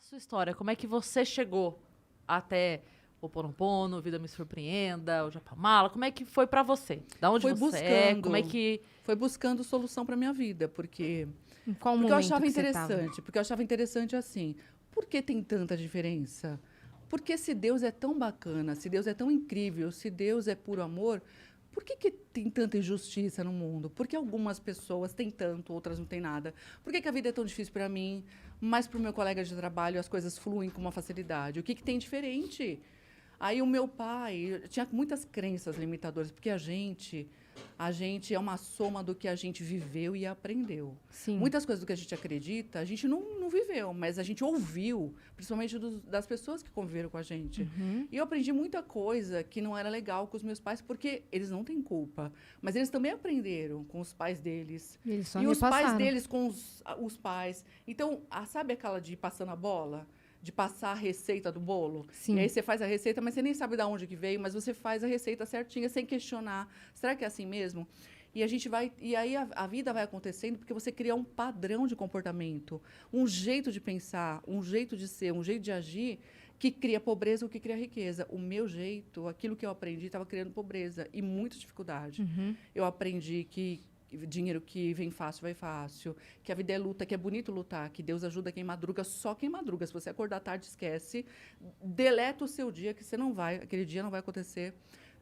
sua história. Como é que você chegou até o Ponopono, Vida Me Surpreenda, o Japamala? Como é que foi pra você? Da onde Foi você é? buscando, Como é que... foi buscando solução para minha vida, Em qual porque eu momento achava que você tava? interessante, porque eu achava interessante assim. Por que tem tanta diferença? Porque se Deus é tão bacana, se Deus é tão incrível, se Deus é puro amor, por que tem tanta injustiça no mundo? Por que algumas pessoas têm tanto, outras não têm nada? Por que a vida é tão difícil para mim, mas para o meu colega de trabalho as coisas fluem com uma facilidade? O que tem diferente? Aí o meu pai tinha muitas crenças limitadoras, porque a gente é uma soma do que a gente viveu e aprendeu. Sim. Muitas coisas do que a gente acredita, a gente não viveu, mas a gente ouviu, principalmente das pessoas que conviveram com a gente. Uhum. E eu aprendi muita coisa que não era legal com os meus pais, porque eles não têm culpa. Mas eles também aprenderam com os pais deles. Eles só E os pais repassaram. deles com os pais. Então, sabe aquela de ir passando a bola? De passar a receita do bolo? Sim. E aí você faz a receita, mas você nem sabe de onde que veio, mas você faz a receita certinha, sem questionar. Será que é assim mesmo? E a gente vai. E aí a vida vai acontecendo porque você cria um padrão de comportamento, um jeito de pensar, um jeito de ser, um jeito de agir que cria pobreza ou que cria riqueza. O meu jeito, aquilo que eu aprendi, estava criando pobreza e muita dificuldade. Uhum. Eu aprendi que dinheiro que vem fácil, vai fácil. Que a vida é luta, que é bonito lutar. Que Deus ajuda quem madruga, só quem madruga. Se você acordar tarde, esquece. Deleta o seu dia, que você não vai, aquele dia não vai acontecer.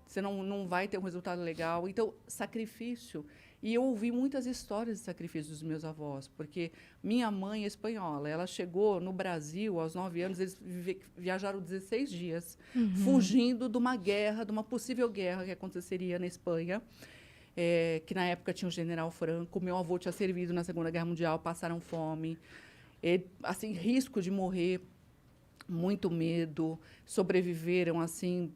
Você não vai ter um resultado legal. Então, sacrifício. E eu ouvi muitas histórias de sacrifício dos meus avós, porque minha mãe é espanhola. Ela chegou no Brasil aos 9 anos, eles viajaram 16 dias, fugindo de uma guerra, de uma possível guerra que aconteceria na Espanha. Que na época tinha o general Franco, meu avô tinha servido na Segunda Guerra Mundial, passaram fome, assim, risco de morrer, muito medo, sobreviveram assim,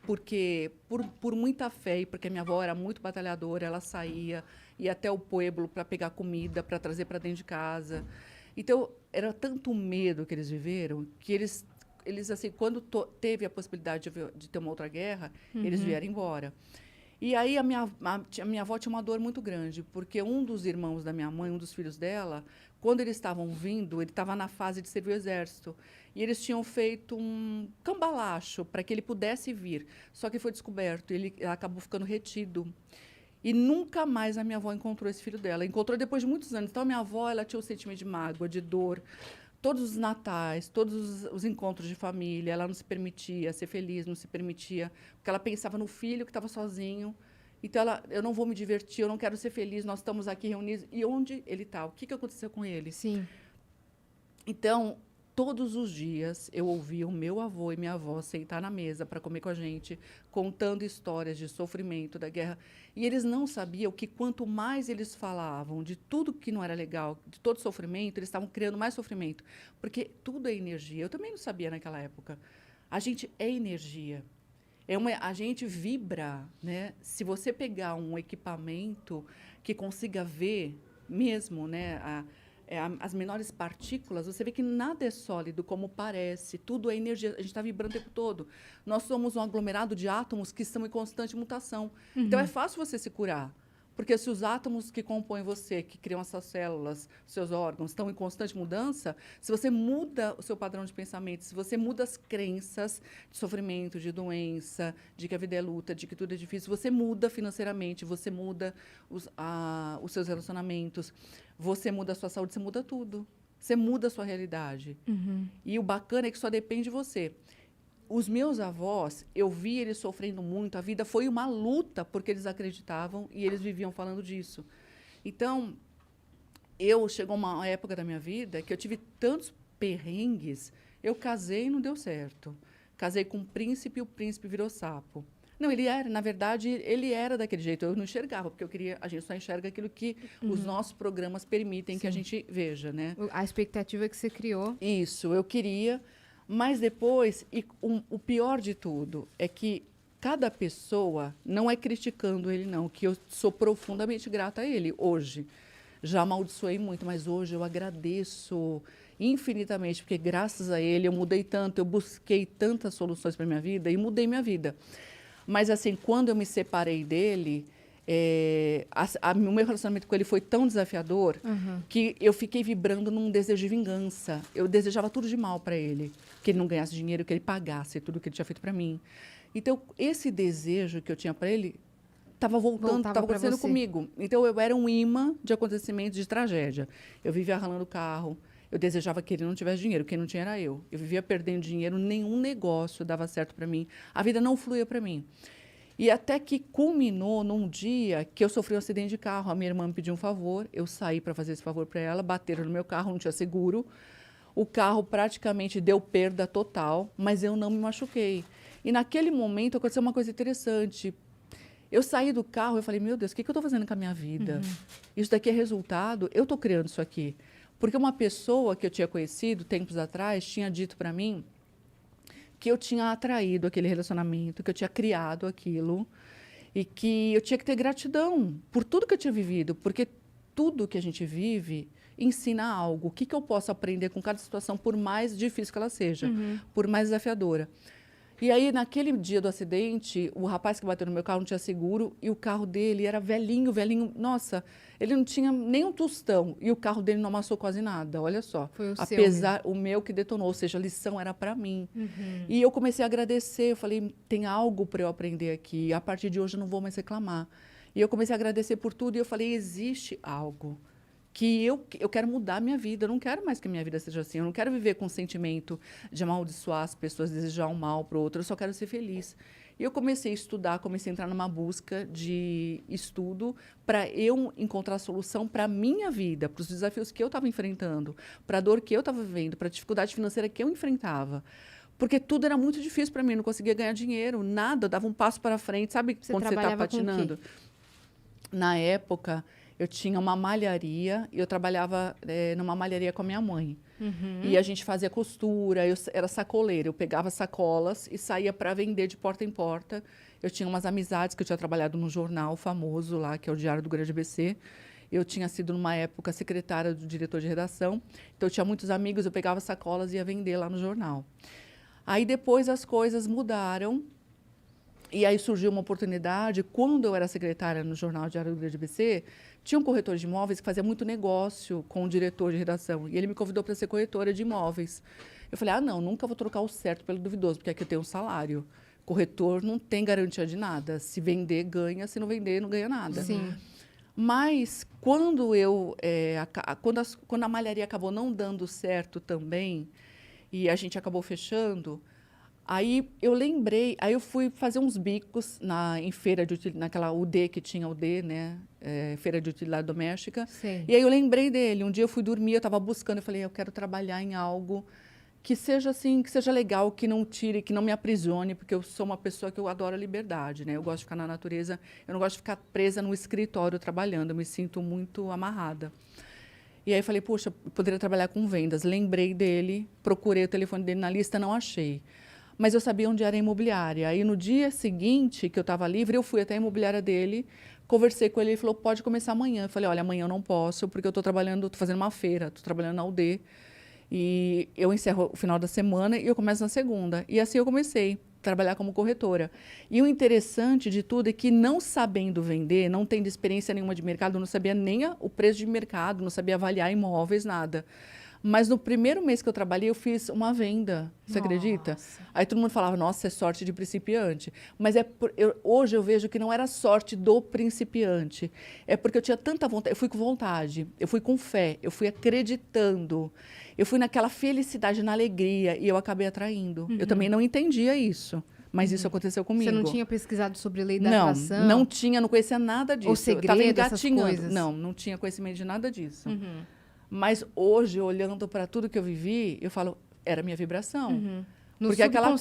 porque por muita fé e porque minha avó era muito batalhadora, ela saía, ia até o pueblo para pegar comida, para trazer para dentro de casa. Então, era tanto medo que eles viveram, que eles assim, quando teve a possibilidade de ter uma outra guerra, eles vieram embora. E aí a minha avó tinha uma dor muito grande, porque um dos irmãos da minha mãe, um dos filhos dela, quando eles estavam vindo, ele estava na fase de servir o exército. E eles tinham feito um cambalacho para que ele pudesse vir. Só que foi descoberto, ele acabou ficando retido. E nunca mais a minha avó encontrou esse filho dela. Encontrou depois de muitos anos. Então, a minha avó ela tinha um sentimento de mágoa, de dor. Todos os natais, todos os encontros de família, ela não se permitia ser feliz, não se permitia, porque ela pensava no filho que estava sozinho. Então, eu não vou me divertir, eu não quero ser feliz, nós estamos aqui reunidos. E onde ele está? O que aconteceu com ele? Sim. Então, todos os dias eu ouvia o meu avô e minha avó sentar na mesa para comer com a gente, contando histórias de sofrimento, da guerra. E eles não sabiam que quanto mais eles falavam de tudo que não era legal, de todo sofrimento, eles estavam criando mais sofrimento. Porque tudo é energia. Eu também não sabia naquela época. A gente é energia. A gente vibra, né? Se você pegar um equipamento que consiga ver mesmo, né, as menores partículas, você vê que nada é sólido como parece, tudo é energia, a gente está vibrando o tempo todo. Nós somos um aglomerado de átomos que estão em constante mutação. Então, é fácil você se curar, porque se os átomos que compõem você, que criam essas células, seus órgãos, estão em constante mudança, se você muda o seu padrão de pensamento, se você muda as crenças de sofrimento, de doença, de que a vida é luta, de que tudo é difícil, você muda financeiramente, você muda os seus relacionamentos, você muda a sua saúde, você muda tudo. Você muda a sua realidade. E o bacana é que só depende de você. Os meus avós, eu vi eles sofrendo muito. A vida foi uma luta porque eles acreditavam e eles viviam falando disso. Então, chegou uma época da minha vida que eu tive tantos perrengues. Eu casei e não deu certo. Casei com um príncipe e o príncipe virou sapo. Não, na verdade, ele era daquele jeito. Eu não enxergava, porque a gente só enxerga aquilo que os nossos programas permitem que a gente veja, né? A expectativa que você criou. Isso, eu queria. Mas depois, o pior de tudo é que cada pessoa, não é criticando ele, não, que eu sou profundamente grata a ele hoje. Já amaldiçoei muito, mas hoje eu agradeço infinitamente, porque graças a ele eu mudei tanto, eu busquei tantas soluções para minha vida e mudei minha vida. Mas assim, quando eu me separei dele, O meu relacionamento com ele foi tão desafiador que eu fiquei vibrando num desejo de vingança. Eu desejava tudo de mal para ele. Que ele não ganhasse dinheiro, que ele pagasse tudo que ele tinha feito para mim. Então, esse desejo que eu tinha para ele estava voltando, estava acontecendo comigo. Então, eu era um imã de acontecimentos, de tragédia. Eu vivia ralando o carro. Eu desejava que ele não tivesse dinheiro. Quem não tinha era eu. Eu vivia perdendo dinheiro. Nenhum negócio dava certo para mim. A vida não fluía para mim. E até que culminou num dia que eu sofri um acidente de carro. A minha irmã me pediu um favor. Eu saí para fazer esse favor para ela. Bateram no meu carro, não tinha seguro. O carro praticamente deu perda total, mas eu não me machuquei. E naquele momento aconteceu uma coisa interessante. Eu saí do carro e falei, meu Deus, o que eu estou fazendo com a minha vida? Isso daqui é resultado? Eu estou criando isso aqui. Porque uma pessoa que eu tinha conhecido tempos atrás tinha dito para mim que eu tinha atraído aquele relacionamento, que eu tinha criado aquilo e que eu tinha que ter gratidão por tudo que eu tinha vivido, porque tudo que a gente vive ensina algo. O que eu posso aprender com cada situação, por mais difícil que ela seja, por mais desafiadora. E aí, naquele dia do acidente, o rapaz que bateu no meu carro não tinha seguro e o carro dele era velhinho, velhinho. Nossa, ele não tinha nem um tostão e o carro dele não amassou quase nada, olha só. Foi o Apesar, seu, o meu que detonou, ou seja, a lição era para mim. E eu comecei a agradecer, eu falei, tem algo para eu aprender aqui, a partir de hoje eu não vou mais reclamar. E eu comecei a agradecer por tudo e eu falei, existe algo que eu quero mudar a minha vida, eu não quero mais que a minha vida seja assim, eu não quero viver com o sentimento de amaldiçoar as pessoas, desejar um mal para o outro, eu só quero ser feliz. E eu comecei a estudar, comecei a entrar numa busca de estudo para eu encontrar a solução para a minha vida, para os desafios que eu estava enfrentando, para a dor que eu estava vivendo, para a dificuldade financeira que eu enfrentava. Porque tudo era muito difícil para mim, eu não conseguia ganhar dinheiro, nada, eu dava um passo para frente, sabe quando você está patinando? Na época, eu tinha uma malharia e eu trabalhava numa malharia com a minha mãe. E a gente fazia costura, eu era sacoleira. Eu pegava sacolas e saía para vender de porta em porta. Eu tinha umas amizades que eu tinha trabalhado num jornal famoso lá, que é o Diário do Grande ABC. Eu tinha sido, numa época, secretária do diretor de redação. Então, eu tinha muitos amigos, eu pegava sacolas e ia vender lá no jornal. Aí, depois, as coisas mudaram. E aí surgiu uma oportunidade, quando eu era secretária no jornal Diário do Grande ABC, tinha um corretor de imóveis que fazia muito negócio com o diretor de redação. E ele me convidou para ser corretora de imóveis. Eu falei, não, nunca vou trocar o certo pelo duvidoso, porque aqui eu tenho um salário. Corretor não tem garantia de nada. Se vender, ganha. Se não vender, não ganha nada. Sim. Mas, quando quando a malharia acabou não dando certo também, e a gente acabou fechando... Aí eu lembrei, aí eu fui fazer uns bicos em feira de utilidade, naquela UD que tinha UD, né? Feira de utilidade doméstica. Sim. E aí eu lembrei dele. Um dia eu fui dormir, eu estava buscando, eu falei, eu quero trabalhar em algo que seja assim, que seja legal, que não tire, que não me aprisione, porque eu sou uma pessoa que eu adoro a liberdade, né? Eu gosto de ficar na natureza, eu não gosto de ficar presa no escritório trabalhando, eu me sinto muito amarrada. E aí eu falei, poxa, eu poderia trabalhar com vendas. Lembrei dele, procurei o telefone dele na lista, não achei. Mas eu sabia onde era a imobiliária. Aí, no dia seguinte, que eu estava livre, eu fui até a imobiliária dele, conversei com ele, ele falou, pode começar amanhã. Eu falei, olha, amanhã eu não posso, porque eu estou trabalhando, estou fazendo uma feira, estou trabalhando na UD. E eu encerro o final da semana e eu começo na segunda. E assim eu comecei a trabalhar como corretora. E o interessante de tudo é que, não sabendo vender, não tendo experiência nenhuma de mercado, não sabia nem o preço de mercado, não sabia avaliar imóveis, nada. Mas no primeiro mês que eu trabalhei, eu fiz uma venda. Você acredita? Aí todo mundo falava, nossa, é sorte de principiante. Mas hoje eu vejo que não era sorte do principiante. É porque eu tinha tanta vontade. Eu fui com vontade, eu fui com fé, eu fui acreditando. Eu fui naquela felicidade, na alegria, e eu acabei atraindo. Eu também não entendia isso. Mas isso aconteceu comigo. Você não tinha pesquisado sobre lei da atração? Não tinha, não conhecia nada disso. O segredo, essas coisas? Não tinha conhecimento de nada disso. Mas hoje, olhando para tudo que eu vivi, eu falo, era a minha vibração. Porque aquela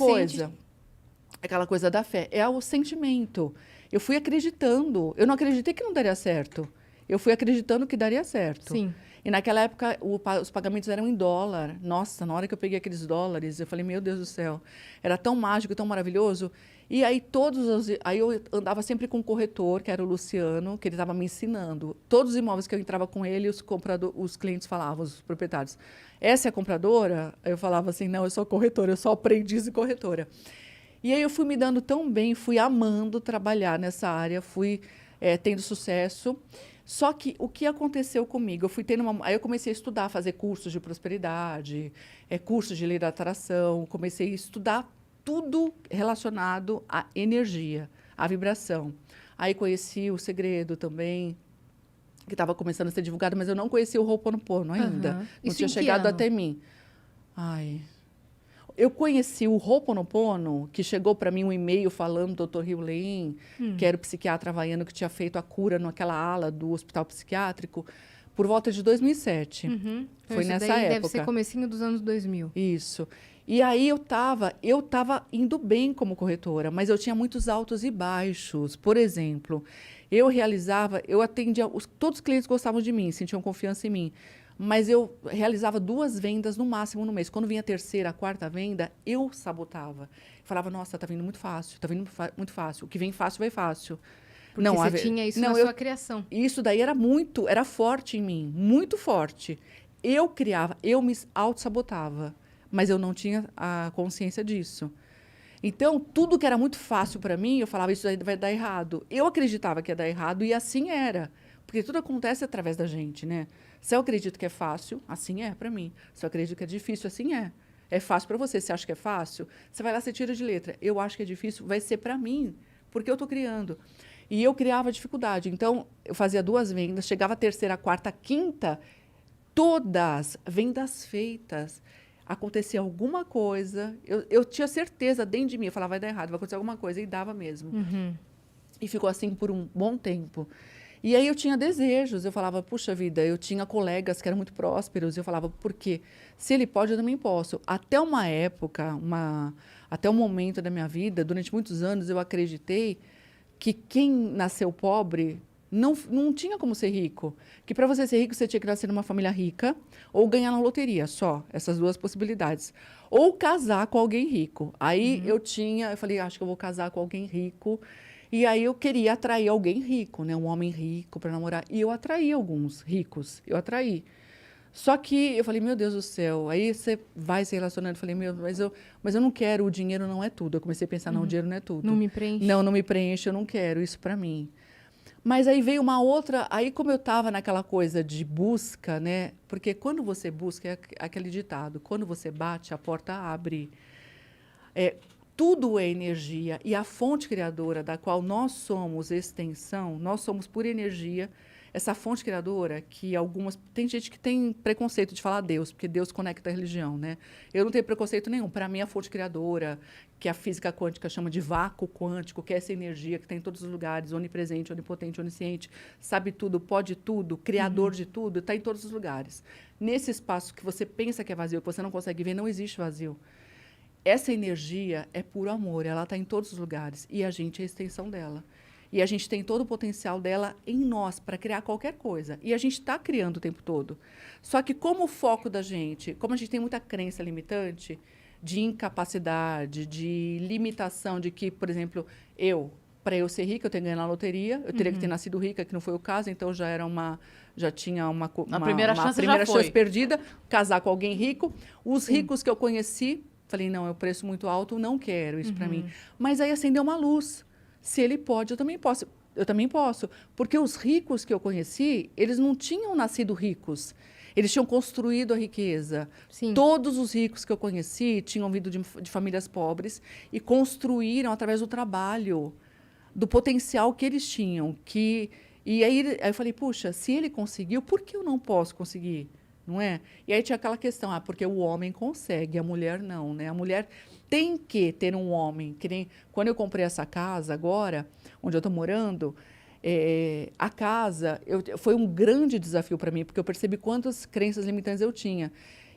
coisa da fé, é o sentimento. Eu fui acreditando. Eu não acreditei que não daria certo. Eu fui acreditando que daria certo. Sim. E naquela época, os pagamentos eram em dólar. Nossa, na hora que eu peguei aqueles dólares, eu falei, meu Deus do céu. Era tão mágico, tão maravilhoso. E aí, aí eu andava sempre com um corretor, que era o Luciano, que ele estava me ensinando. Todos os imóveis que eu entrava com ele, os clientes falavam, os proprietários, essa é a compradora? Eu falava assim, não, eu sou corretora, eu sou aprendiz e corretora. E aí eu fui me dando tão bem, fui amando trabalhar nessa área, fui tendo sucesso. Só que o que aconteceu comigo? Eu fui tendo aí eu comecei a estudar, fazer cursos de prosperidade, cursos de lei da atração, comecei a estudar tudo relacionado à energia, à vibração. Aí conheci o segredo também, que estava começando a ser divulgado, mas eu não conhecia o Ho'oponopono ainda. Não Isso tinha em que chegado ano? até mim. Ai. Eu conheci o Ho'oponopono, que chegou para mim um e-mail falando do Dr. Hugh Lin, que era o psiquiatra havaiano que tinha feito a cura naquela ala do hospital psiquiátrico, por volta de 2007. Então Foi isso nessa daí época. deve ser comecinho dos anos 2000. Isso. E aí eu tava indo bem como corretora, mas eu tinha muitos altos e baixos. Por exemplo, eu atendia, todos os clientes gostavam de mim, sentiam confiança em mim. Mas eu realizava 2 vendas no máximo no mês. Quando vinha a terceira, a quarta venda, eu sabotava. Falava, nossa, tá vindo muito fácil, tá vindo muito fácil. O que vem fácil, vai fácil. Porque você tinha isso na sua criação. Isso daí era forte em mim, muito forte. Eu me auto-sabotava, mas eu não tinha a consciência disso. Então, tudo que era muito fácil para mim, eu falava, isso aí vai dar errado. Eu acreditava que ia dar errado e assim era. Porque tudo acontece através da gente, né? Se eu acredito que é fácil, assim é para mim. Se eu acredito que é difícil, assim é. É fácil para você. Você acha que é fácil? Você vai lá, você tira de letra. Eu acho que é difícil, vai ser para mim, porque eu estou criando. E eu criava dificuldade. Então, eu fazia 2 vendas, chegava a terceira, a quarta, a quinta, todas vendas feitas. Acontecia alguma coisa, eu tinha certeza dentro de mim, eu falava, vai dar errado, vai acontecer alguma coisa, e dava mesmo. E ficou assim por um bom tempo. E aí eu tinha desejos, eu falava, puxa vida, eu tinha colegas que eram muito prósperos, e eu falava, por quê? Se ele pode, eu também posso. Até uma época, até um momento da minha vida, durante muitos anos, eu acreditei que quem nasceu pobre não tinha como ser rico. Que para você ser rico, você tinha que nascer numa família rica ou ganhar na loteria, só. Essas 2 possibilidades. Ou casar com alguém rico. Aí eu falei, acho que eu vou casar com alguém rico. E aí eu queria atrair alguém rico, né? Um homem rico para namorar. E eu atraí alguns ricos. Eu atraí. Só que eu falei, meu Deus do céu. Aí você vai se relacionando. Eu falei, mas eu não quero, o dinheiro não é tudo. Eu comecei a pensar, não, o dinheiro não é tudo. Não me preenche? Não me preenche, eu não quero isso para mim. Mas aí veio uma outra, aí como eu estava naquela coisa de busca, né? Porque quando você busca, é aquele ditado, quando você bate, a porta abre. Tudo é energia e a fonte criadora da qual nós somos extensão, nós somos pura energia. Essa fonte criadora que tem gente que tem preconceito de falar Deus, porque Deus conecta a religião, né? Eu não tenho preconceito nenhum. Para mim, a fonte criadora, que a física quântica chama de vácuo quântico, que é essa energia que está em todos os lugares, onipresente, onipotente, onisciente, sabe tudo, pode tudo, criador de tudo, está em todos os lugares. Nesse espaço que você pensa que é vazio, que você não consegue ver, não existe vazio. Essa energia é puro amor, ela está em todos os lugares e a gente é a extensão dela. E a gente tem todo o potencial dela em nós para criar qualquer coisa. E a gente está criando o tempo todo. Só que como o foco da gente, como a gente tem muita crença limitante de incapacidade, de limitação, de que, por exemplo, para eu ser rica, eu tenho que ganhar na loteria, eu teria que ter nascido rica, que não foi o caso, então já tinha uma primeira chance perdida, casar com alguém rico. Os ricos que eu conheci, falei, não, é um preço muito alto, não quero isso para mim. Mas aí acendeu uma luz. Se ele pode, eu também posso. Eu também posso. Porque os ricos que eu conheci, eles não tinham nascido ricos. Eles tinham construído a riqueza. Sim. Todos os ricos que eu conheci tinham vindo de famílias pobres e construíram através do trabalho, do potencial que eles tinham. E aí eu falei, puxa, se ele conseguiu, por que eu não posso conseguir? Não é? E aí tinha aquela questão, porque o homem consegue, a mulher não, né? A mulher tem que ter um homem. Que nem quando eu comprei essa casa agora, onde eu estou morando, a casa foi um grande desafio para mim, porque eu percebi quantas crenças limitantes eu tinha.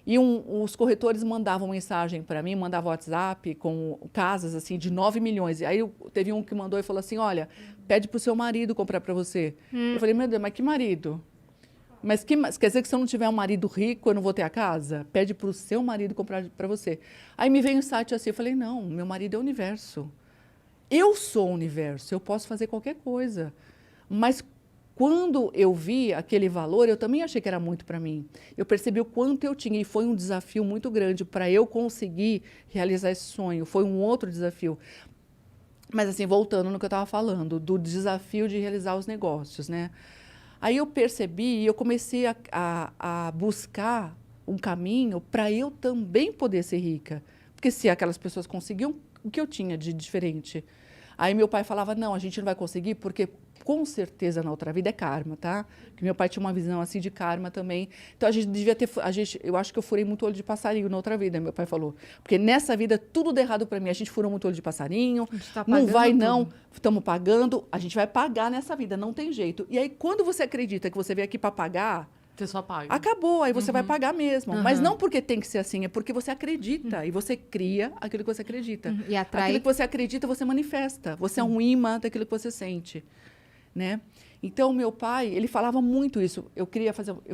E os corretores mandavam mensagem para mim, mandavam WhatsApp com casas assim de 9 milhões. E aí teve um que mandou e falou assim, olha, pede para o seu marido comprar para você. Eu falei, meu Deus, mas que marido? Mas quer dizer que se eu não tiver um marido rico, eu não vou ter a casa? Pede para o seu marido comprar para você. Aí me veio um insight assim, eu falei, não, meu marido é o universo. Eu sou o universo, eu posso fazer qualquer coisa. Mas quando eu vi aquele valor, eu também achei que era muito para mim. Eu percebi o quanto eu tinha e foi um desafio muito grande para eu conseguir realizar esse sonho. Foi um outro desafio. Mas, assim, voltando no que eu estava falando, do desafio de realizar os negócios, né? Aí eu percebi e eu comecei a buscar um caminho para eu também poder ser rica. Porque se aquelas pessoas conseguiam, o que eu tinha de diferente? Aí meu pai falava, não, a gente não vai conseguir porque com certeza na outra vida é karma, tá? Porque meu pai tinha uma visão assim de karma também. Então a gente devia ter, eu acho que eu furei muito olho de passarinho na outra vida, meu pai falou. Porque nessa vida tudo deu errado para mim. A gente furou muito olho de passarinho, não vai tudo. Não, estamos pagando, a gente vai pagar nessa vida, não tem jeito. E aí quando você acredita que você veio aqui para pagar, você só paga. Acabou, aí você vai pagar mesmo. Mas não porque tem que ser assim, é porque você acredita. E você cria aquilo que você acredita. E atrai. Aquilo que você acredita, você manifesta. Você é um imã daquilo que você sente. Né? Então, meu pai, ele falava muito isso. Eu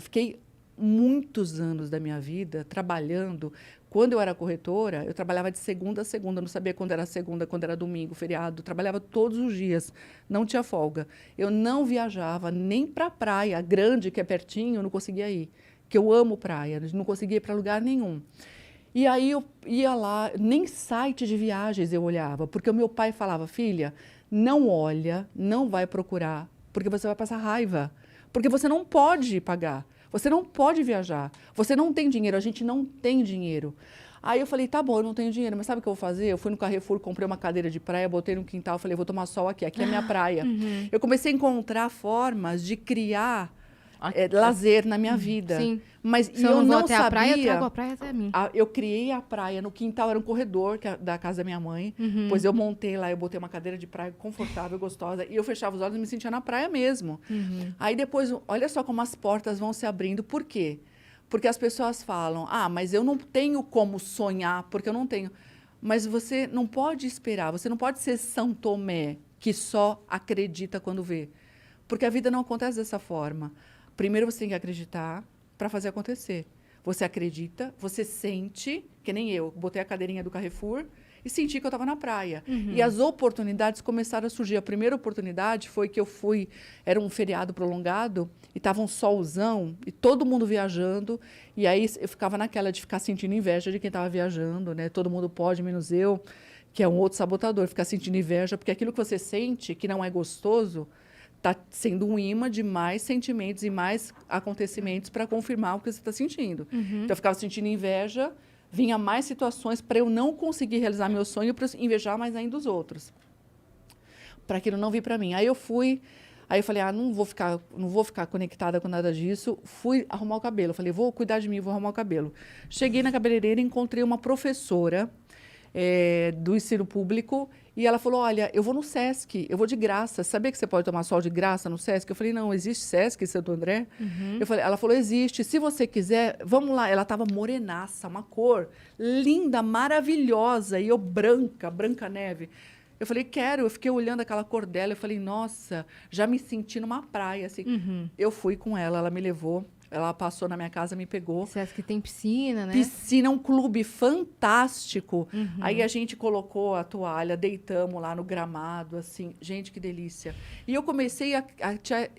fiquei muitos anos da minha vida trabalhando. Quando eu era corretora, eu trabalhava de segunda a segunda, não sabia quando era segunda, quando era domingo, feriado, trabalhava todos os dias, não tinha folga. Eu não viajava nem para a praia grande, que é pertinho, eu não conseguia ir, que eu amo praia, não conseguia ir para lugar nenhum. E aí eu ia lá, nem site de viagens eu olhava, porque o meu pai falava, filha, não olha, não vai procurar, porque você vai passar raiva, porque você não pode pagar. Você não pode viajar. Você não tem dinheiro. A gente não tem dinheiro. Aí eu falei, tá bom, eu não tenho dinheiro, mas sabe o que eu vou fazer? Eu fui no Carrefour, comprei uma cadeira de praia, botei no quintal, falei, vou tomar sol aqui. Aqui é a minha praia. Eu comecei a encontrar formas de criar lazer na minha vida. Sim. Mas se eu não sabia, a praia, eu trago a praia até mim. Eu criei a praia no quintal, era um corredor da casa da minha mãe. Pois eu montei lá, eu botei uma cadeira de praia confortável, gostosa. E eu fechava os olhos e me sentia na praia mesmo. Aí depois, olha só como as portas vão se abrindo. Por quê? Porque as pessoas falam, mas eu não tenho como sonhar, porque eu não tenho. Mas você não pode esperar, você não pode ser São Tomé, que só acredita quando vê. Porque a vida não acontece dessa forma. Primeiro você tem que acreditar para fazer acontecer. Você acredita, você sente, que nem eu, botei a cadeirinha do Carrefour e senti que eu estava na praia. E as oportunidades começaram a surgir. A primeira oportunidade foi que eu fui, era um feriado prolongado, e estava um solzão, e todo mundo viajando, e aí eu ficava naquela de ficar sentindo inveja de quem estava viajando, né? Todo mundo pode, menos eu, que é um outro sabotador, ficar sentindo inveja, porque aquilo que você sente, que não é gostoso, está sendo um imã de mais sentimentos e mais acontecimentos para confirmar o que você está sentindo. Então, eu ficava sentindo inveja, vinha mais situações para eu não conseguir realizar meu sonho, para invejar mais ainda os outros. Para aquilo não vir para mim. Aí eu falei, não vou ficar conectada com nada disso. Fui arrumar o cabelo. Falei, vou cuidar de mim, vou arrumar o cabelo. Cheguei na cabeleireira e encontrei uma professora do ensino público. E ela falou, olha, eu vou no Sesc, eu vou de graça. Sabia que você pode tomar sol de graça no Sesc? Eu falei, não, existe Sesc em Santo André? Ela falou, existe. Se você quiser, vamos lá. Ela estava morenaça, uma cor linda, maravilhosa. E eu branca neve. Eu falei, quero. Eu fiquei olhando aquela cor dela. Eu falei, nossa, já me senti numa praia. Assim. Eu fui com ela, ela me levou. Ela passou na minha casa, me pegou. Sesc tem piscina, né? Piscina, um clube fantástico. Aí a gente colocou a toalha, deitamos lá no gramado, assim. Gente, que delícia. E eu comecei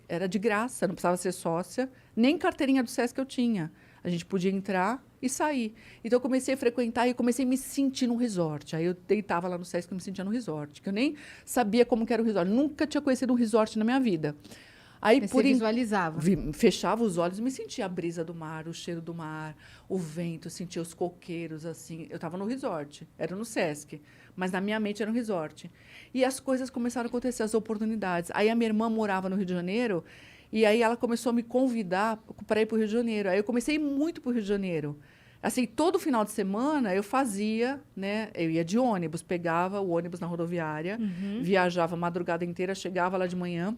era de graça, não precisava ser sócia. Nem carteirinha do Sesc eu tinha. A gente podia entrar e sair. Então, eu comecei a frequentar e comecei a me sentir no resort. Aí, eu deitava lá no Sesc e me sentia no resort. Que eu nem sabia como que era o resort. Nunca tinha conhecido um resort na minha vida. Aí, você visualizava. Fechava os olhos e me sentia a brisa do mar, o cheiro do mar, o vento, sentia os coqueiros, assim. Eu estava no resort, era no Sesc, mas na minha mente era um resort. E as coisas começaram a acontecer, as oportunidades. Aí a minha irmã morava no Rio de Janeiro e aí ela começou a me convidar para ir para o Rio de Janeiro. Aí eu comecei a ir muito para o Rio de Janeiro. Assim, todo final de semana eu fazia, né? Eu ia de ônibus, pegava o ônibus na rodoviária, viajava a madrugada inteira, chegava lá de manhã,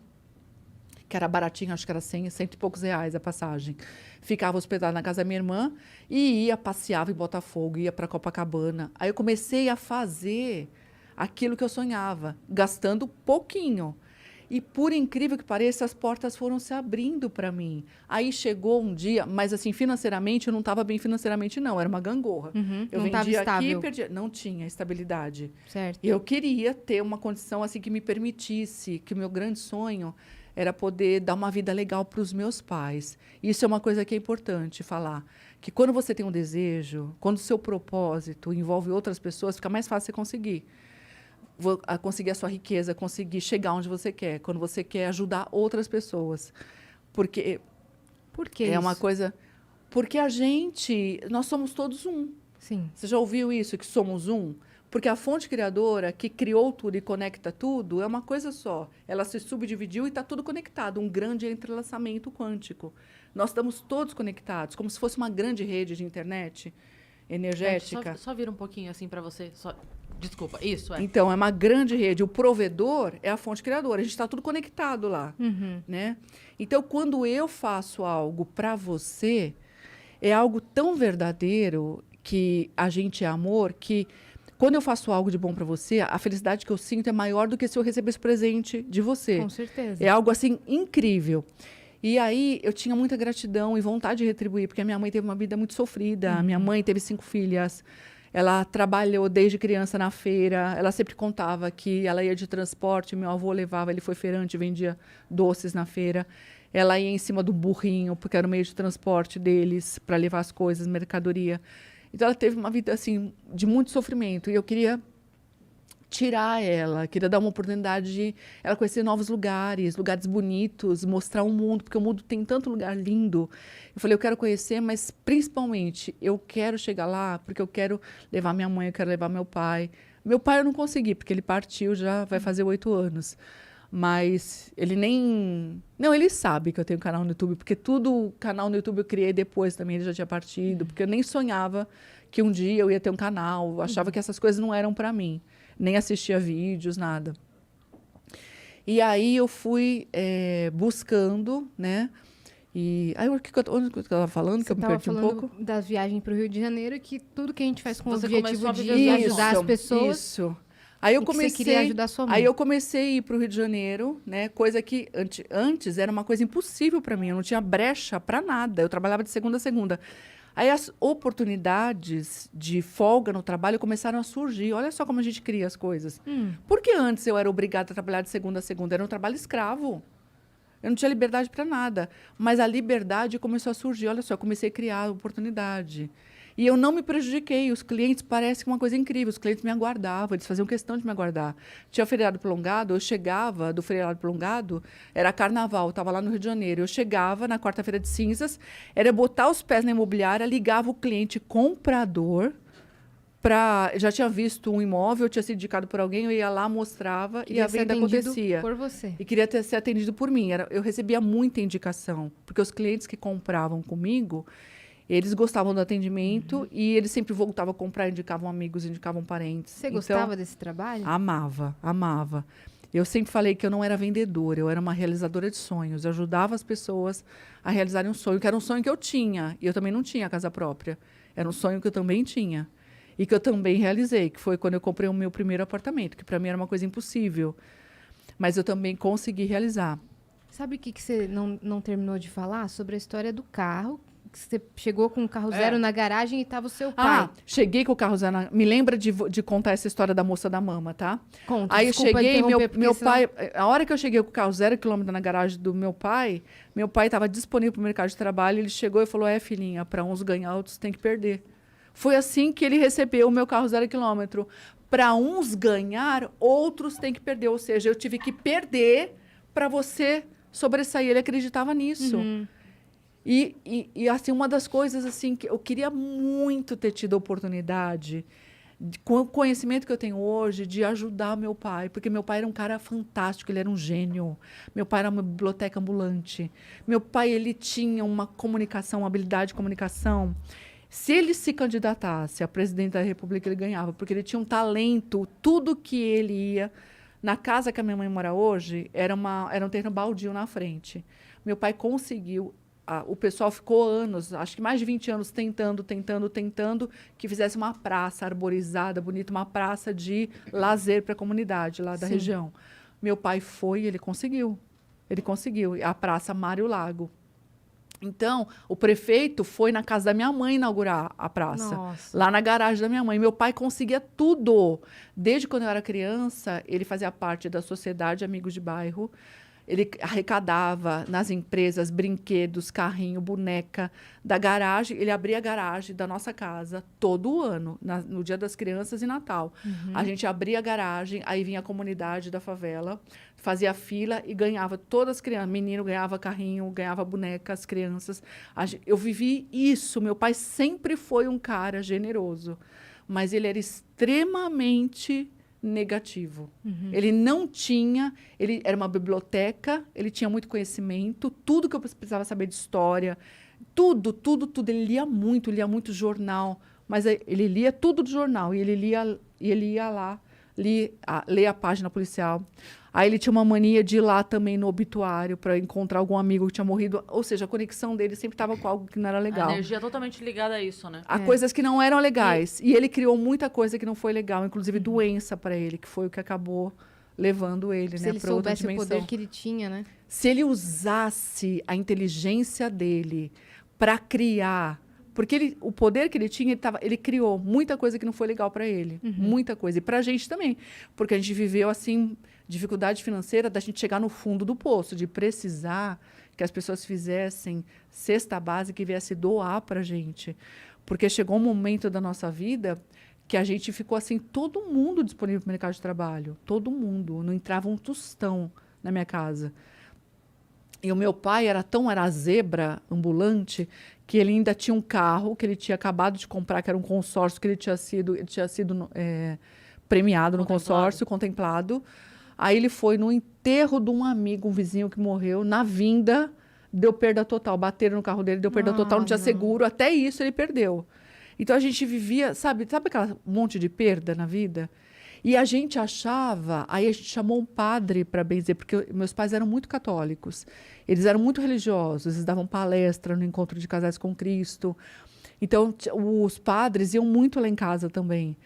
que era baratinho, acho que era 100 e poucos reais a passagem. Ficava hospedada na casa da minha irmã e passeava em Botafogo, ia para Copacabana. Aí eu comecei a fazer aquilo que eu sonhava, gastando pouquinho. E, por incrível que pareça, as portas foram se abrindo para mim. Aí chegou um dia, mas assim, financeiramente, eu não estava bem financeiramente, não. Era uma gangorra. Eu vendia aqui e perdia. Não tinha estabilidade. Certo. Eu queria ter uma condição assim que me permitisse, que o meu grande sonho era poder dar uma vida legal para os meus pais. Isso é uma coisa que é importante falar. Que quando você tem um desejo, quando o seu propósito envolve outras pessoas, fica mais fácil você conseguir. a conseguir a sua riqueza, conseguir chegar onde você quer, quando você quer ajudar outras pessoas. Porque Por que é isso? uma coisa... Porque nós somos todos um. Sim. Você já ouviu isso, que somos um? Porque a fonte criadora, que criou tudo e conecta tudo, é uma coisa só. Ela se subdividiu e está tudo conectado, um grande entrelaçamento quântico. Nós estamos todos conectados, como se fosse uma grande rede de internet energética. Só vira um pouquinho assim pra você. Desculpa, isso é. Então, é uma grande rede. O provedor é a fonte criadora. A gente está tudo conectado lá, né? Então, quando eu faço algo para você, é algo tão verdadeiro que a gente é amor, que quando eu faço algo de bom para você, a felicidade que eu sinto é maior do que se eu recebesse presente de você. Com certeza. É algo assim incrível. E aí eu tinha muita gratidão e vontade de retribuir, porque a minha mãe teve uma vida muito sofrida. A minha mãe teve 5 filhas. Ela trabalhou desde criança na feira. Ela sempre contava que ela ia de transporte, meu avô levava, ele foi feirante, vendia doces na feira. Ela ia em cima do burrinho, porque era o meio de transporte deles, para levar as coisas, mercadoria. Então, ela teve uma vida assim de muito sofrimento. E eu queria tirar ela, queria dar uma oportunidade de ela conhecer novos lugares, lugares bonitos, mostrar o mundo, porque o mundo tem tanto lugar lindo. Eu falei, eu quero conhecer, mas principalmente eu quero chegar lá porque eu quero levar minha mãe, eu quero levar meu pai. Meu pai eu não consegui, porque ele partiu já vai fazer 8 anos. Mas ele nem... Não, ele sabe que eu tenho canal no YouTube, porque tudo canal no YouTube eu criei depois também, ele já tinha partido, porque eu nem sonhava que um dia eu ia ter um canal, eu achava que essas coisas não eram para mim, nem assistia vídeos, nada. E aí eu fui buscando, né? E aí, onde que eu estava falando? Que eu me perdi um pouco? Das viagens para o Rio de Janeiro, que tudo que a gente faz com o Você objetivo começou a de viver ajudar as pessoas. Isso. Aí eu e que você comecei, queria ajudar sua mãe. aí eu comecei a ir para o Rio de Janeiro, né? Coisa que antes era uma coisa impossível para mim. Eu não tinha brecha para nada. Eu trabalhava de segunda a segunda. Aí as oportunidades de folga no trabalho começaram a surgir. Olha só como a gente cria as coisas. Porque antes eu era obrigada a trabalhar de segunda a segunda. Era um trabalho escravo. Eu não tinha liberdade para nada. Mas a liberdade começou a surgir. Olha só, eu comecei a criar oportunidade. E eu não me prejudiquei. Os clientes, parece que uma coisa incrível. Os clientes me aguardavam, eles faziam questão de me aguardar. Tinha feriado prolongado, eu chegava do feriado prolongado, era carnaval, estava lá no Rio de Janeiro. Eu chegava na quarta-feira de cinzas, era botar os pés na imobiliária, ligava o cliente comprador, já tinha visto um imóvel, tinha sido indicado por alguém, eu ia lá, mostrava e a venda acontecia. Por você. E queria ser atendido por mim. Eu recebia muita indicação, porque os clientes que compravam comigo, eles gostavam do atendimento e eles sempre voltavam a comprar, indicavam amigos, indicavam parentes. Você gostava desse trabalho? Amava, amava. Eu sempre falei que eu não era vendedora, eu era uma realizadora de sonhos. Eu ajudava as pessoas a realizarem um sonho, que era um sonho que eu tinha. E eu também não tinha casa própria. Era um sonho que eu também tinha. E que eu também realizei, que foi quando eu comprei o meu primeiro apartamento, que para mim era uma coisa impossível. Mas eu também consegui realizar. Sabe o que você não terminou de falar? Sobre a história do carro. Que você chegou com o carro zero na garagem e estava o seu pai. Cheguei com o carro zero. Me lembra de contar essa história da moça da mama, tá? Conta, aí eu cheguei, meu pai... A hora que eu cheguei com o carro 0 km na garagem do meu pai estava disponível para o mercado de trabalho, ele chegou e falou, filhinha, para uns ganhar, outros tem que perder. Foi assim que ele recebeu o meu carro 0 km. Para uns ganhar, outros têm que perder. Ou seja, eu tive que perder para você sobressair. Ele acreditava nisso. E assim, uma das coisas assim que eu queria muito ter tido a oportunidade, com o conhecimento que eu tenho hoje, de ajudar meu pai, porque meu pai era um cara fantástico, ele era um gênio. Meu pai era uma biblioteca ambulante. Meu pai, ele tinha uma comunicação, uma habilidade de comunicação. Se ele se candidatasse a presidente da República, ele ganhava, porque ele tinha um talento, tudo que ele ia... Na casa que a minha mãe mora hoje, era um terreno baldio na frente. Meu pai conseguiu... O pessoal ficou anos, acho que mais de 20 anos, tentando que fizesse uma praça arborizada, bonita, uma praça de lazer para a comunidade lá da região. Meu pai foi e ele conseguiu. Ele conseguiu. A Praça Mário Lago. Então, o prefeito foi na casa da minha mãe inaugurar a praça. Nossa. Lá na garagem da minha mãe. Meu pai conseguia tudo. Desde quando eu era criança, ele fazia parte da Sociedade Amigos de Bairro, Ele arrecadava nas empresas brinquedos, carrinho, boneca da garagem. Ele abria a garagem da nossa casa todo ano, no Dia das Crianças e Natal. A gente abria a garagem, aí vinha a comunidade da favela, fazia fila e ganhava todas as crianças. Menino ganhava carrinho, ganhava boneca, as crianças. Eu vivi isso. Meu pai sempre foi um cara generoso, mas ele era extremamente negativo. Ele não tinha, ele era uma biblioteca, ele tinha muito conhecimento, tudo que eu precisava saber de história, tudo. Ele lia muito jornal, mas ele lia tudo do jornal e ele ia lá ler a página policial. Aí ele tinha uma mania de ir lá também no obituário para encontrar algum amigo que tinha morrido. Ou seja, a conexão dele sempre estava com algo que não era legal. A energia totalmente ligada a isso, né? A coisas que não eram legais. E ele criou muita coisa que não foi legal, inclusive doença para ele, que foi o que acabou levando ele, Se né, ele para outra soubesse o dimensão. poder que ele tinha, né? Se ele usasse a inteligência dele para criar, porque o poder que ele tinha, ele criou muita coisa que não foi legal para ele, muita coisa. E para a gente também, porque a gente viveu assim dificuldade financeira da gente chegar no fundo do poço, de precisar que as pessoas fizessem cesta básica e viesse doar para a gente, porque chegou um momento da nossa vida que a gente ficou assim, todo mundo disponível para o mercado de trabalho, todo mundo, não entrava um tostão na minha casa. E o meu pai era zebra ambulante, que ele ainda tinha um carro que ele tinha acabado de comprar, que era um consórcio que ele tinha sido premiado no consórcio, contemplado. Aí ele foi no enterro de um amigo, um vizinho que morreu, na vinda, deu perda total. Bateram no carro dele, deu perda total, não tinha seguro, até isso ele perdeu. Então a gente vivia, sabe aquela monte de perda na vida? E a gente achava, aí a gente chamou um padre para benzer, porque meus pais eram muito católicos. Eles eram muito religiosos, eles davam palestra no Encontro de Casais com Cristo. Então, os padres iam muito lá em casa também.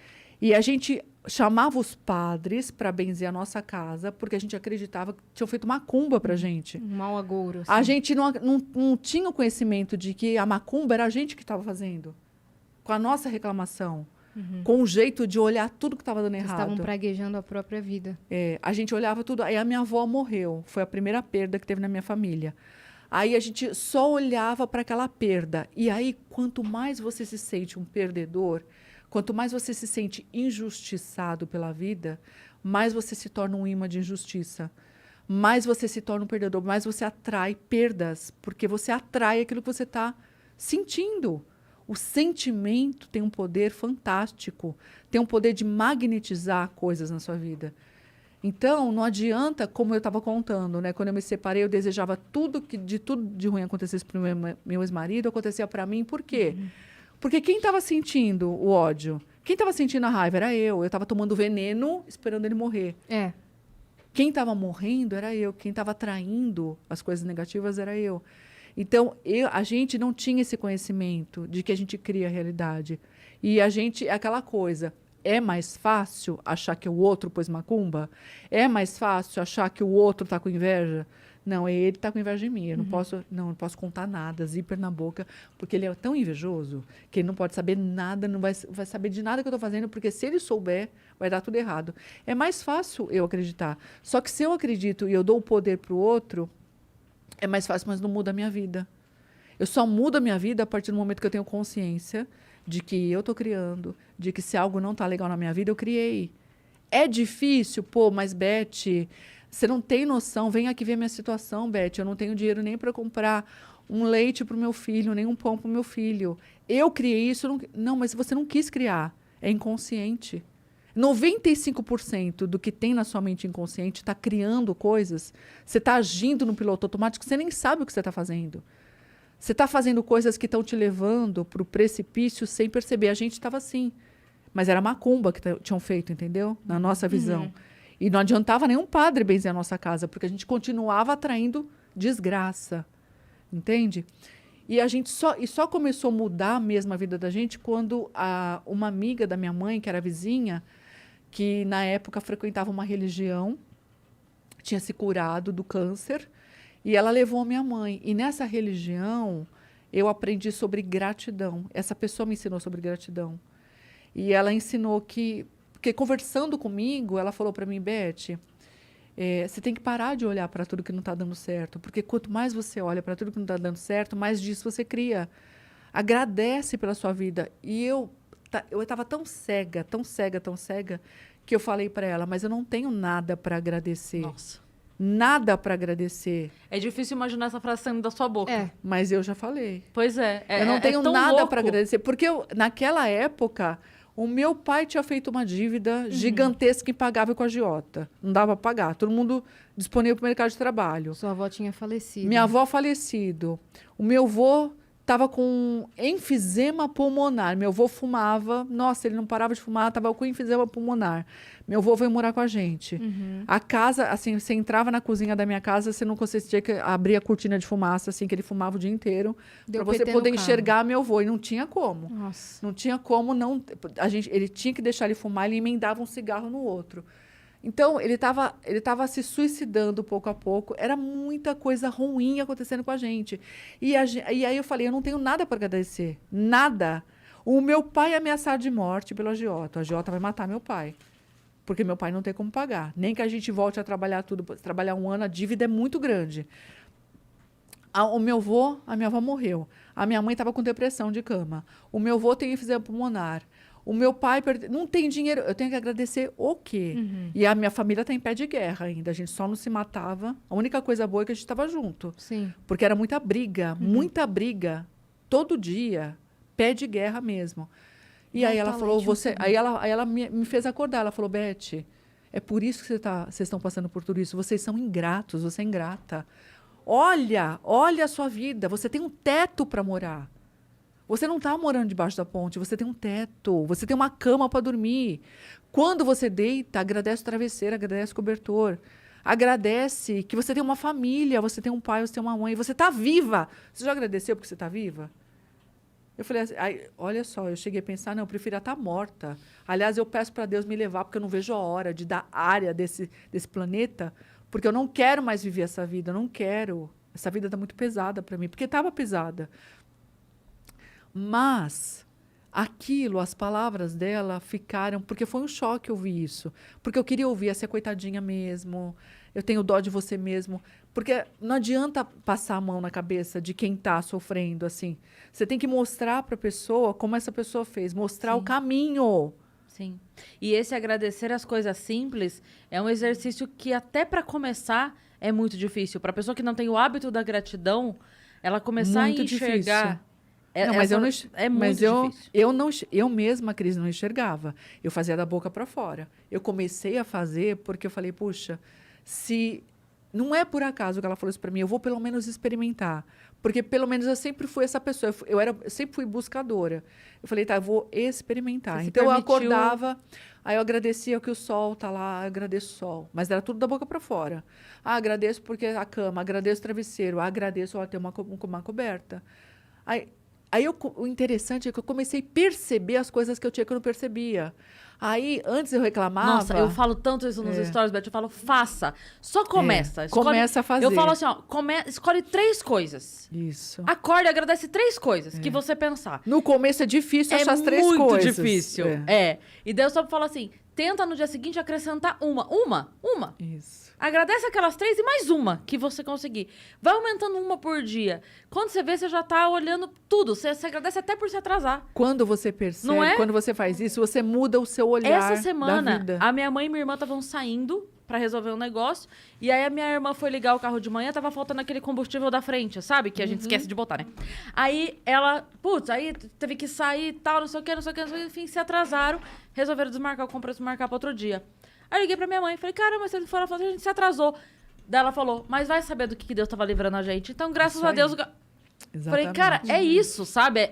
E a gente chamava os padres para benzer a nossa casa, porque a gente acreditava que tinham feito macumba para a gente. Um mau agouro. Assim. A gente não tinha o conhecimento de que a macumba era a gente que estava fazendo, com a nossa reclamação. Com o jeito de olhar tudo que estava dando errado. Estavam praguejando a própria vida. A gente olhava tudo. Aí a minha avó morreu. Foi a primeira perda que teve na minha família. Aí a gente só olhava para aquela perda. E aí, quanto mais você se sente um perdedor, quanto mais você se sente injustiçado pela vida, mais você se torna um imã de injustiça. Mais você se torna um perdedor, mais você atrai perdas. Porque você atrai aquilo que você está sentindo. O sentimento tem um poder fantástico, tem um poder de magnetizar coisas na sua vida. Então, não adianta, como eu estava contando, né? Quando eu me separei, eu desejava tudo de ruim acontecesse para o meu ex-marido, acontecia para mim. Por quê? Porque quem estava sentindo o ódio? Quem estava sentindo a raiva era eu. Eu estava tomando veneno, esperando ele morrer. Quem estava morrendo era eu. Quem estava atraindo as coisas negativas era eu. Então, a gente não tinha esse conhecimento de que a gente cria a realidade. E a gente, é aquela coisa, é mais fácil achar que o outro pôs macumba? É mais fácil achar que o outro está com inveja? Não, ele está com inveja de mim. Eu não posso contar nada, zíper na boca, porque ele é tão invejoso que ele não pode saber nada, não vai saber de nada que eu estou fazendo, porque se ele souber, vai dar tudo errado. É mais fácil eu acreditar. Só que se eu acredito e eu dou o poder para o outro, é mais fácil, mas não muda a minha vida. Eu só mudo a minha vida a partir do momento que eu tenho consciência de que eu estou criando, de que se algo não está legal na minha vida, eu criei. É difícil, mas Beth, você não tem noção. Vem aqui ver a minha situação, Beth. Eu não tenho dinheiro nem para comprar um leite para o meu filho, nem um pão para o meu filho. Eu criei isso. Não, mas você não quis criar. É inconsciente. 95% do que tem na sua mente inconsciente está criando coisas. Você está agindo no piloto automático, você nem sabe o que você está fazendo. Você está fazendo coisas que estão te levando para o precipício sem perceber. A gente estava assim. Mas era macumba que tinham feito, entendeu? Na nossa visão. E não adiantava nenhum padre benzer a nossa casa, porque a gente continuava atraindo desgraça. Entende? E a gente só começou a mudar mesmo a vida da gente quando uma amiga da minha mãe, que era vizinha, que na época frequentava uma religião, tinha se curado do câncer, e ela levou a minha mãe. E nessa religião, eu aprendi sobre gratidão. Essa pessoa me ensinou sobre gratidão. E ela ensinou porque conversando comigo, ela falou para mim, Beth, você tem que parar de olhar para tudo que não está dando certo, porque quanto mais você olha para tudo que não está dando certo, mais disso você cria. Agradece pela sua vida. E eu estava tão cega, tão cega, tão cega, que eu falei para ela, mas eu não tenho nada para agradecer. Nossa. Nada para agradecer. É difícil imaginar essa frase saindo da sua boca. É. Mas eu já falei. Pois é. Eu não tenho tão nada louco. para agradecer. Porque naquela época, o meu pai tinha feito uma dívida gigantesca e pagava com a agiota. Não dava para pagar. Todo mundo disponível para o mercado de trabalho. Sua avó tinha falecido. Minha avó falecido. O meu avô estava com enfisema pulmonar. Meu avô fumava. Nossa, ele não parava de fumar, estava com enfisema pulmonar. Meu avô veio morar com a gente. A casa, assim, você entrava na cozinha da minha casa, você não conseguia abrir a cortina de fumaça, assim, que ele fumava o dia inteiro, para você PT no poder carro. enxergar meu avô. E não tinha como. Nossa. Não tinha como não. Ele tinha que deixar ele fumar, ele emendava um cigarro no outro. Então, ele tava se suicidando pouco a pouco. Era muita coisa ruim acontecendo com a gente. E aí eu falei, eu não tenho nada para agradecer. Nada. O meu pai é ameaçado de morte pelo agiota. O agiota vai matar meu pai. Porque meu pai não tem como pagar. Nem que a gente volte a trabalhar tudo. Trabalhar 1 ano, a dívida é muito grande. A minha avó morreu. A minha mãe estava com depressão de cama. O meu avô tem enfisema pulmonar. O meu pai não tem dinheiro. Eu tenho que agradecer o quê? E a minha família está em pé de guerra ainda. A gente só não se matava. A única coisa boa é que a gente estava junto. Sim. Porque era muita briga, todo dia, pé de guerra mesmo. E aí ela falou, aí ela me fez acordar. Ela falou, Beth, é por isso que vocês estão passando por tudo isso. Vocês são ingratos, você é ingrata. Olha a sua vida. Você tem um teto para morar. Você não está morando debaixo da ponte, você tem um teto, você tem uma cama para dormir. Quando você deita, agradece o travesseiro, agradece o cobertor. Agradece que você tem uma família, você tem um pai, você tem uma mãe, você está viva. Você já agradeceu porque você está viva? Eu falei assim, olha só, eu cheguei a pensar, não, eu preferia estar morta. Aliás, eu peço para Deus me levar, porque eu não vejo a hora de dar área desse planeta, porque eu não quero mais viver essa vida, eu não quero. Essa vida está muito pesada para mim, porque estava pesada. Mas aquilo, as palavras dela ficaram... Porque foi um choque ouvir isso. Porque eu queria ouvir essa coitadinha mesmo. Eu tenho dó de você mesmo. Porque não adianta passar a mão na cabeça de quem está sofrendo, assim. Você tem que mostrar para a pessoa como essa pessoa fez. Mostrar o caminho. Sim. E esse agradecer as coisas simples é um exercício que até para começar é muito difícil. Para a pessoa que não tem o hábito da gratidão, ela começar Muito a enxergar... difícil. Mas é muito difícil. Eu mesma, Cris, não enxergava. Eu fazia da boca para fora. Eu comecei a fazer porque eu falei, puxa, se não é por acaso que ela falou isso para mim, eu vou pelo menos experimentar. Porque pelo menos eu sempre fui essa pessoa, eu sempre fui buscadora. Eu falei, tá, eu vou experimentar. Você Então eu permitiu... acordava, aí eu agradecia que o sol tá lá, agradeço o sol. Mas era tudo da boca para fora. Agradeço porque a cama, agradeço o travesseiro, agradeço ter uma coberta. Aí o interessante é que eu comecei a perceber as coisas que eu tinha que eu não percebia. Aí, antes eu reclamava... Nossa, eu falo tanto isso nos stories, Beth. Eu falo, faça. Só começa. Começa a fazer. Eu falo assim, ó, escolhe 3 coisas. Isso. Acorde e agradece 3 coisas que você pensar. No começo é difícil achar as 3 coisas. É muito difícil. E daí eu só falo assim, tenta no dia seguinte acrescentar uma. Isso. Agradece aquelas 3 e mais uma que você conseguir. Vai aumentando uma por dia. Quando você vê, você já tá olhando tudo. Você agradece até por se atrasar. Quando você percebe, Não é? quando você faz isso, você muda o seu olhar Essa da semana, vida. a minha mãe e minha irmã estavam saindo pra resolver um negócio. E aí a minha irmã foi ligar o carro de manhã, tava faltando aquele combustível da frente, sabe? Que a gente esquece de botar, né? Aí ela, aí teve que sair e tal, não sei o que, enfim, se atrasaram. Resolveram desmarcar o compra, desmarcar pra outro dia. Aí eu liguei pra minha mãe, falei, caramba, vocês foram fazer, a gente se atrasou. Daí ela falou, mas vai saber do que Deus tava livrando a gente. Então, graças Isso a aí. Deus... Exatamente. Falei, cara, é isso, sabe?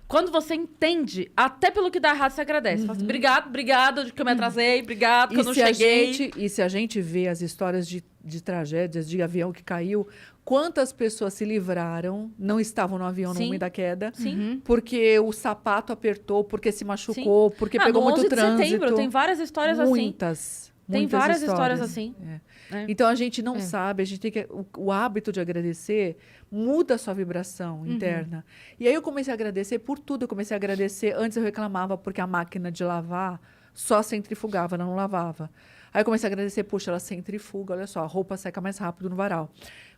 Quando você entende, até pelo que dá errado, você agradece. Fala assim, obrigado que eu me atrasei, obrigado que eu não cheguei. E se a gente vê as histórias de tragédias, de avião que caiu, quantas pessoas se livraram, não estavam no avião no momento da queda, porque o sapato apertou, porque se machucou, porque pegou no muito 11 trânsito. de setembro, tem várias histórias Muitas. Tem várias histórias assim. Então, a gente não sabe, a gente tem que... O hábito de agradecer muda a sua vibração interna. E aí eu comecei a agradecer por tudo. Eu comecei a agradecer... Antes eu reclamava porque a máquina de lavar só centrifugava, não lavava. Aí eu comecei a agradecer, puxa, ela centrifuga, olha só, a roupa seca mais rápido no varal.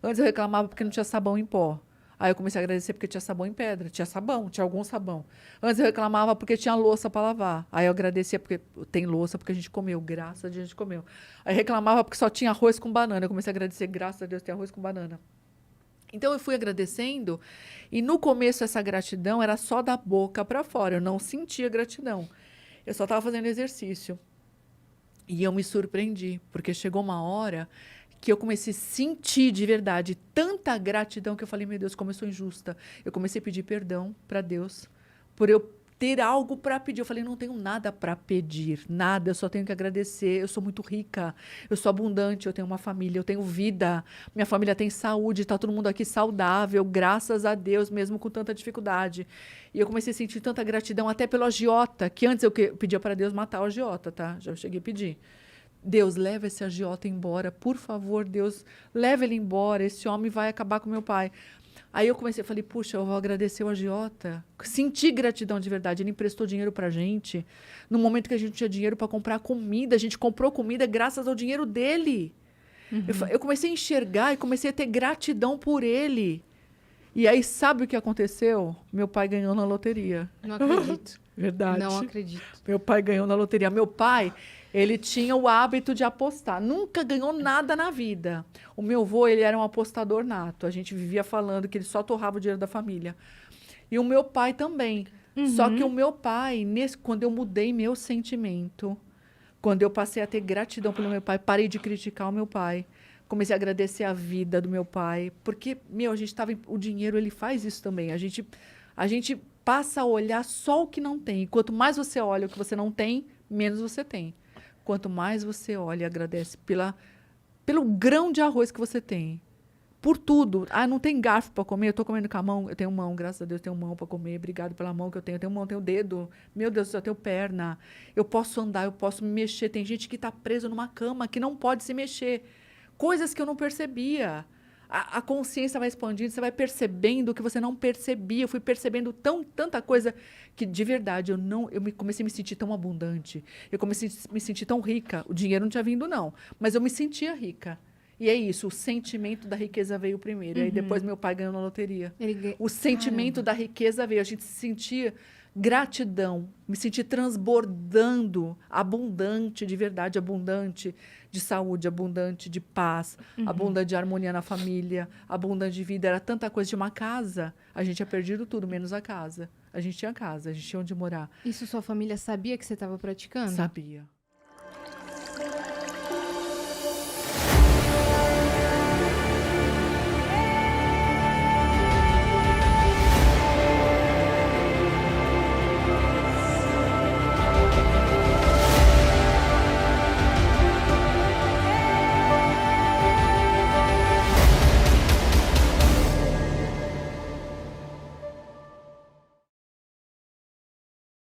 Antes eu reclamava porque não tinha sabão em pó. Aí eu comecei a agradecer porque tinha sabão em pedra, tinha sabão, tinha algum sabão. Antes eu reclamava porque tinha louça para lavar. Aí eu agradecia porque tem louça porque a gente comeu, graças a Deus a gente comeu. Aí reclamava porque só tinha arroz com banana. Eu comecei a agradecer, graças a Deus tem arroz com banana. Então eu fui agradecendo e no começo essa gratidão era só da boca para fora, eu não sentia gratidão. Eu só estava fazendo exercício. E eu me surpreendi, porque chegou uma hora que eu comecei a sentir de verdade tanta gratidão que eu falei, meu Deus, como eu sou injusta. Eu comecei a pedir perdão para Deus por eu ter algo para pedir. Eu falei, não tenho nada para pedir, nada, eu só tenho que agradecer. Eu sou muito rica, eu sou abundante, eu tenho uma família, eu tenho vida, minha família tem saúde, está todo mundo aqui saudável, graças a Deus, mesmo com tanta dificuldade. E eu comecei a sentir tanta gratidão até pelo agiota, que antes eu pedia para Deus matar o agiota, tá? Já cheguei a pedir. Deus, leva esse agiota embora, por favor, Deus, leva ele embora, esse homem vai acabar com meu pai. Aí eu comecei, falei, puxa, eu vou agradecer o agiota. Senti gratidão de verdade, ele emprestou dinheiro pra gente. No momento que a gente tinha dinheiro para comprar comida, a gente comprou comida graças ao dinheiro dele. Uhum. Eu comecei a enxergar e comecei a ter gratidão por ele. E aí, sabe o que aconteceu? Meu pai ganhou na loteria. Não acredito. Verdade. Não acredito. Meu pai ganhou na loteria. Meu pai, ele tinha o hábito de apostar. Nunca ganhou nada na vida. O meu avô, ele era um apostador nato. A gente vivia falando que ele só torrava o dinheiro da família. E o meu pai também. Uhum. Só que o meu pai, quando eu mudei meu sentimento, quando eu passei a ter gratidão pelo meu pai, parei de criticar o meu pai. Comecei a agradecer a vida do meu pai. Porque, a gente estava... O dinheiro, ele faz isso também. A gente passa a olhar só o que não tem. E quanto mais você olha o que você não tem, menos você tem. Quanto mais você olha e agradece pelo grão de arroz que você tem. Por tudo. Ah, não tem garfo para comer? Eu estou comendo com a mão. Eu tenho mão, graças a Deus, eu tenho mão para comer. Obrigado pela mão que eu tenho. Eu tenho mão, eu tenho dedo. Meu Deus do céu, eu tenho perna. Eu posso andar, eu posso me mexer. Tem gente que está presa numa cama, que não pode se mexer. Coisas que eu não percebia. A consciência vai expandindo, você vai percebendo o que você não percebia. Eu fui percebendo tanta coisa que, de verdade, comecei a me sentir tão abundante. Eu comecei a me sentir tão rica. O dinheiro não tinha vindo, não. Mas eu me sentia rica. E é isso, o sentimento da riqueza veio primeiro. Uhum. Aí depois meu pai ganhou na loteria. O sentimento da riqueza veio. A gente se sentia gratidão, me senti transbordando, abundante, de verdade, abundante de saúde, abundante de paz, abundante de harmonia na família, abundante de vida. Era tanta coisa. De uma casa, a gente tinha perdido tudo, menos a casa. A gente tinha casa, a gente tinha onde morar. Isso sua família sabia que você estava praticando? Sabia.